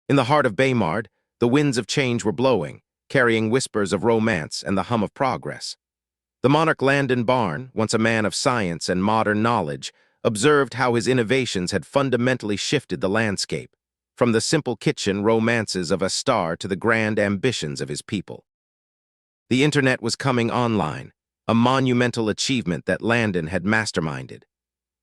In the heart of Baymard, the winds of change were blowing, carrying whispers of romance and the hum of progress. The monarch Landon Barn, once a man of science and modern knowledge, observed how his innovations had fundamentally shifted the landscape, from the simple kitchen romances of a star to the grand ambitions of his people. The internet was coming online, a monumental achievement that Landon had masterminded.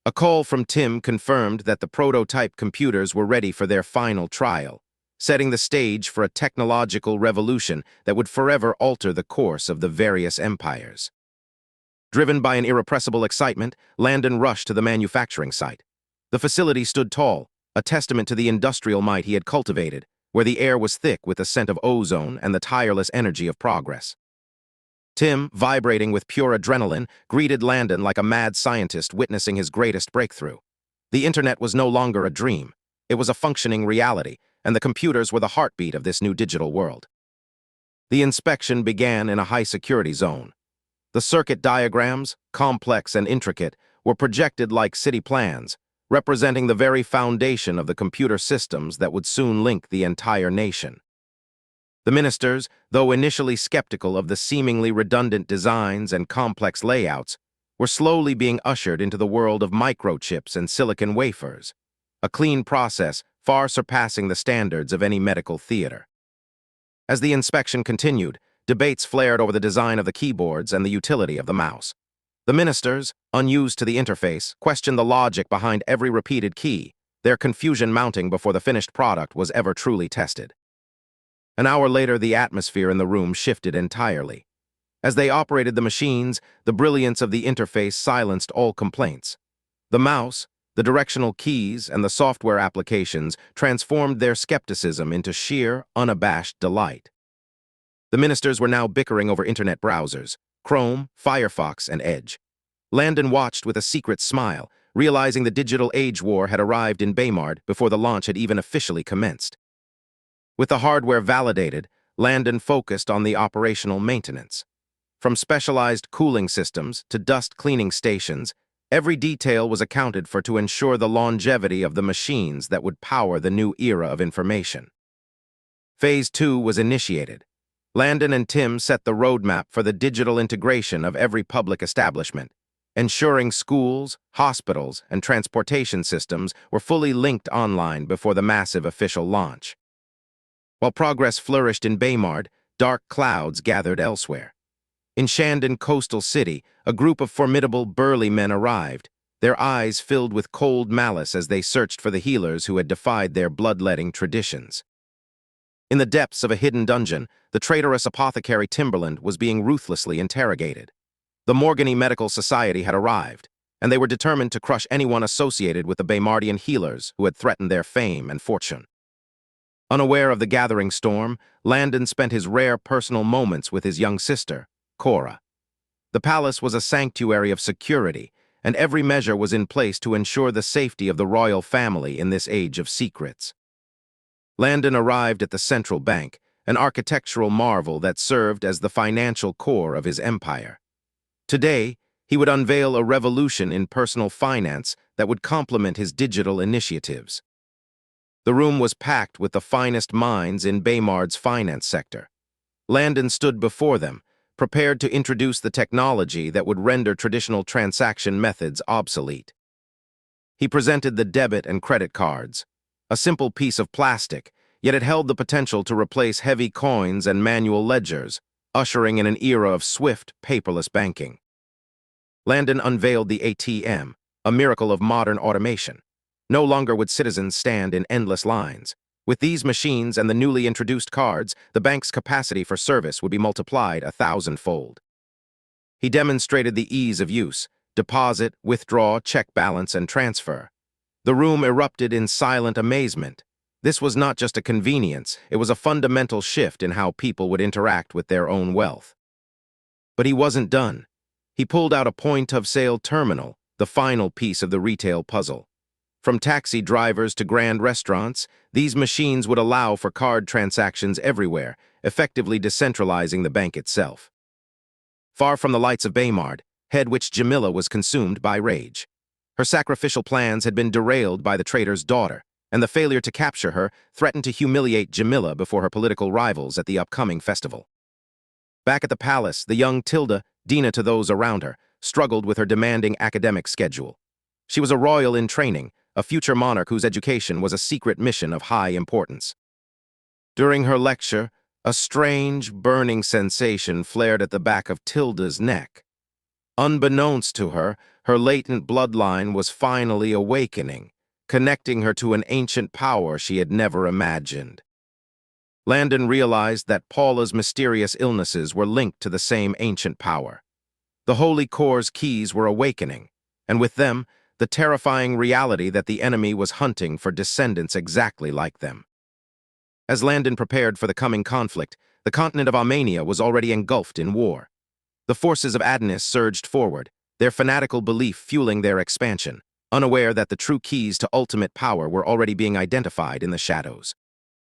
A call from Tim confirmed that the prototype computers were ready for their final trial, setting the stage for a technological revolution that would forever alter the course of the various empires. Driven by an irrepressible excitement, Landon rushed to the manufacturing site. The facility stood tall, a testament to the industrial might he had cultivated, where the air was thick with the scent of ozone and the tireless energy of progress. Tim, vibrating with pure adrenaline, greeted Landon like a mad scientist witnessing his greatest breakthrough. The internet was no longer a dream. It was a functioning reality, and the computers were the heartbeat of this new digital world. The inspection began in a high-security zone. The circuit diagrams, complex and intricate, were projected like city plans, representing the very foundation of the computer systems that would soon link the entire nation. The ministers, though initially skeptical of the seemingly redundant designs and complex layouts, were slowly being ushered into the world of microchips and silicon wafers, a clean process far surpassing the standards of any medical theater. As the inspection continued, debates flared over the design of the keyboards and the utility of the mouse. The ministers, unused to the interface, questioned the logic behind every repeated key, their confusion mounting before the finished product was ever truly tested. An hour later, the atmosphere in the room shifted entirely. As they operated the machines, the brilliance of the interface silenced all complaints. The mouse, the directional keys, and the software applications transformed their skepticism into sheer, unabashed delight. The ministers were now bickering over internet browsers, Chrome, Firefox, and Edge. Landon watched with a secret smile, realizing the digital age war had arrived in Baymard before the launch had even officially commenced. With the hardware validated, Landon focused on the operational maintenance. From specialized cooling systems to dust cleaning stations, every detail was accounted for to ensure the longevity of the machines that would power the new era of information. Phase 2 was initiated. Landon and Tim set the roadmap for the digital integration of every public establishment, ensuring schools, hospitals, and transportation systems were fully linked online before the massive official launch. While progress flourished in Baymard, dark clouds gathered elsewhere. In Shandon coastal city, a group of formidable, burly men arrived, their eyes filled with cold malice as they searched for the healers who had defied their bloodletting traditions. In the depths of a hidden dungeon, the traitorous apothecary Timberland was being ruthlessly interrogated. The Morgany Medical Society had arrived, and they were determined to crush anyone associated with the Baymardian healers who had threatened their fame and fortune. Unaware of the gathering storm, Landon spent his rare personal moments with his young sister, Cora. The palace was a sanctuary of security, and every measure was in place to ensure the safety of the royal family in this age of secrets. Landon arrived at the central bank, an architectural marvel that served as the financial core of his empire. Today, he would unveil a revolution in personal finance that would complement his digital initiatives. The room was packed with the finest minds in Baymard's finance sector. Landon stood before them, prepared to introduce the technology that would render traditional transaction methods obsolete. He presented the debit and credit cards, a simple piece of plastic, yet it held the potential to replace heavy coins and manual ledgers, ushering in an era of swift, paperless banking. Landon unveiled the ATM, a miracle of modern automation. No longer would citizens stand in endless lines. With these machines and the newly introduced cards, the bank's capacity for service would be multiplied 1,000-fold. He demonstrated the ease of use: deposit, withdraw, check balance, and transfer. The room erupted in silent amazement. This was not just a convenience, it was a fundamental shift in how people would interact with their own wealth. But he wasn't done. He pulled out a point-of-sale terminal, the final piece of the retail puzzle. From taxi drivers to grand restaurants, these machines would allow for card transactions everywhere, effectively decentralizing the bank itself. Far from the lights of Baymard, head witch Jamila was consumed by rage. Her sacrificial plans had been derailed by the traitor's daughter, and the failure to capture her threatened to humiliate Jamila before her political rivals at the upcoming festival. Back at the palace, the young Tilda, Dina to those around her, struggled with her demanding academic schedule. She was a royal in training, a future monarch whose education was a secret mission of high importance. During her lecture, a strange, burning sensation flared at the back of Tilda's neck. Unbeknownst to her, her latent bloodline was finally awakening, connecting her to an ancient power she had never imagined. Landon realized that Paula's mysterious illnesses were linked to the same ancient power. The Holy Core's keys were awakening, and with them, the terrifying reality that the enemy was hunting for descendants exactly like them. As Landon prepared for the coming conflict, the continent of Armenia was already engulfed in war. The forces of Adonis surged forward, their fanatical belief fueling their expansion, unaware that the true keys to ultimate power were already being identified in the shadows.